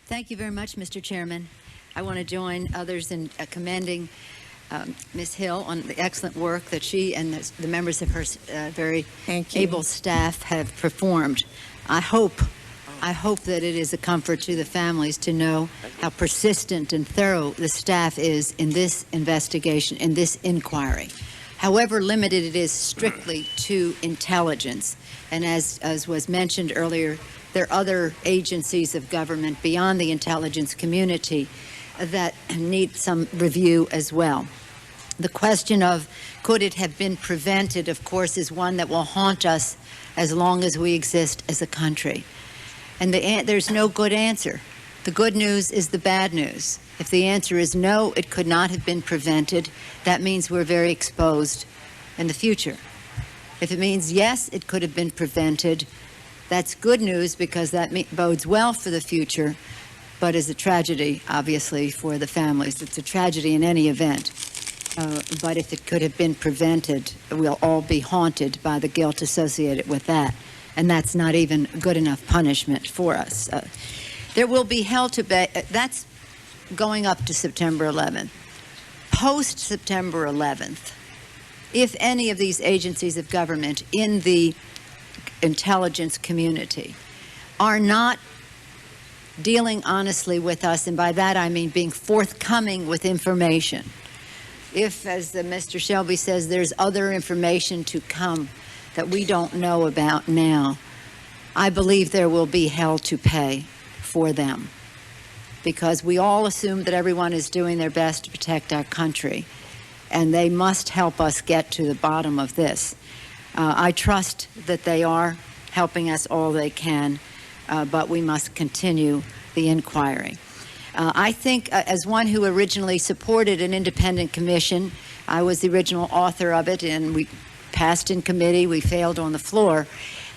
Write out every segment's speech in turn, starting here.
Thank you very much, Mr. Chairman. I want to join others in commending Ms. Hill on the excellent work that she and the members of her very able staff have performed. I hope that it is a comfort to the families to know how persistent and thorough the staff is in this investigation, in this inquiry. However limited it is strictly to intelligence. And as was mentioned earlier, there are other agencies of government beyond the intelligence community that need some review as well. The question of could it have been prevented, of course, is one that will haunt us as long as we exist as a country. And there's no good answer. The good news is the bad news. If the answer is no, it could not have been prevented, that means we're very exposed in the future. If it means yes, it could have been prevented, that's good news because that bodes well for the future, but is a tragedy, obviously, for the families. It's a tragedy in any event. But if it could have been prevented, we'll all be haunted by the guilt associated with that. And that's not even good enough punishment for us. There will be hell to pay. That's going up to September 11th. Post-September 11th, if any of these agencies of government in the intelligence community are not dealing honestly with us, and by that I mean being forthcoming with information, if, as Mr. Shelby says, there's other information to come that we don't know about now, I believe there will be hell to pay for them, because we all assume that everyone is doing their best to protect our country, and they must help us get to the bottom of this. I trust that they are helping us all they can, but we must continue the inquiry. I think, as one who originally supported an independent commission, I was the original author of it, and we passed in committee, we failed on the floor.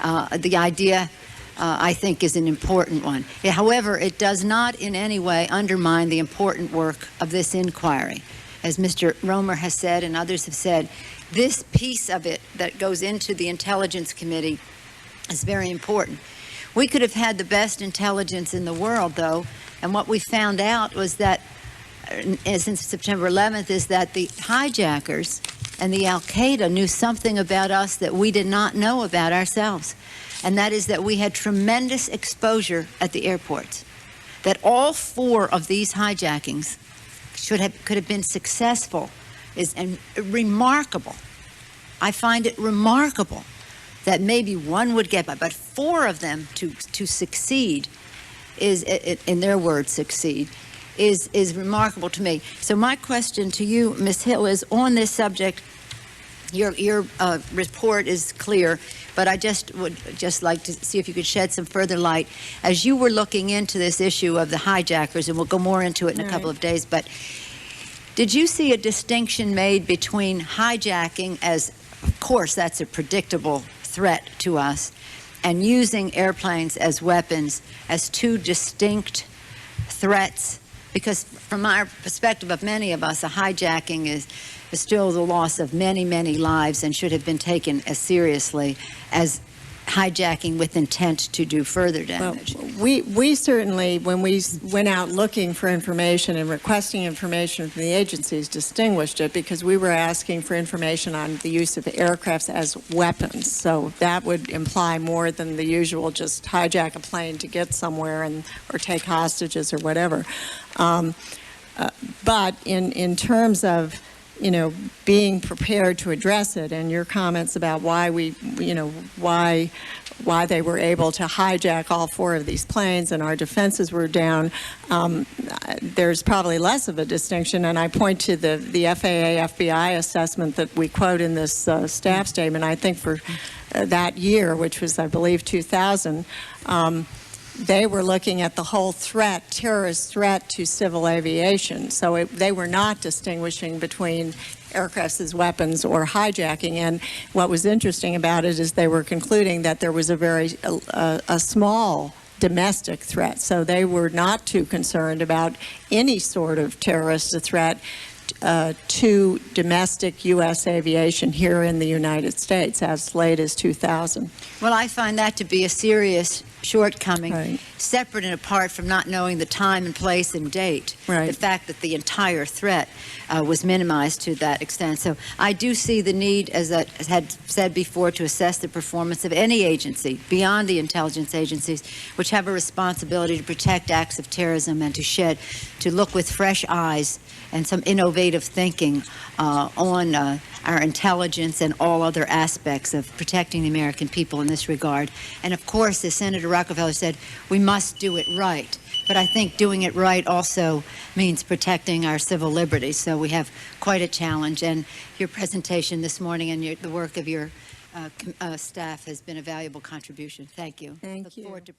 The idea, I think, is an important one. However, it does not in any way undermine the important work of this inquiry. As Mr. Romer has said and others have said, this piece of it that goes into the Intelligence Committee is very important. We could have had the best intelligence in the world, though, and what we found out was that, since September 11th, is that the hijackers and the Al-Qaeda knew something about us that we did not know about ourselves, and that is that we had tremendous exposure at the airports, that all 4 of these hijackings could have been successful, and remarkable. I find it remarkable that maybe one would get by, but 4 of them to succeed is, in their words, succeed, is remarkable to me. So my question to you, Ms. Hill, is on this subject. Your report is clear, but I would like to see if you could shed some further light. As you were looking into this issue of the hijackers, and we'll go more into it in a couple of days, but did you see a distinction made between hijacking, as, of course, that's a predictable threat to us, and using airplanes as weapons as 2 distinct threats? Because from our perspective of many of us, a hijacking is still the loss of many, many lives and should have been taken as seriously as hijacking with intent to do further damage. Well, we certainly, when we went out looking for information and requesting information from the agencies, distinguished it because we were asking for information on the use of aircrafts as weapons. So that would imply more than the usual just hijack a plane to get somewhere or take hostages or whatever. But in terms of being prepared to address it, and your comments about why why they were able to hijack all 4 of these planes and our defenses were down, there's probably less of a distinction, and I point to the FAA FBI assessment that we quote in this staff statement. I think for that year, which was, I believe, 2000, they were looking at the whole terrorist threat to civil aviation. So they were not distinguishing between aircrafts as weapons or hijacking. And what was interesting about it is they were concluding that there was a small domestic threat. So they were not too concerned about any sort of terrorist threat to domestic U.S. aviation here in the United States as late as 2000. Well, I find that to be a serious shortcoming, Right. separate and apart from not knowing the time and place and date. Right. The fact that the entire threat was minimized to that extent. So I do see the need, as I had said before, to assess the performance of any agency beyond the intelligence agencies, which have a responsibility to protect acts of terrorism and to look with fresh eyes and some innovative thinking on our intelligence and all other aspects of protecting the American people in this regard. And of course, as Senator Rockefeller said, we must do it right. But I think doing it right also means protecting our civil liberties. So we have quite a challenge. And your presentation this morning and the work of your staff has been a valuable contribution. Thank you. Thank Look you. forward to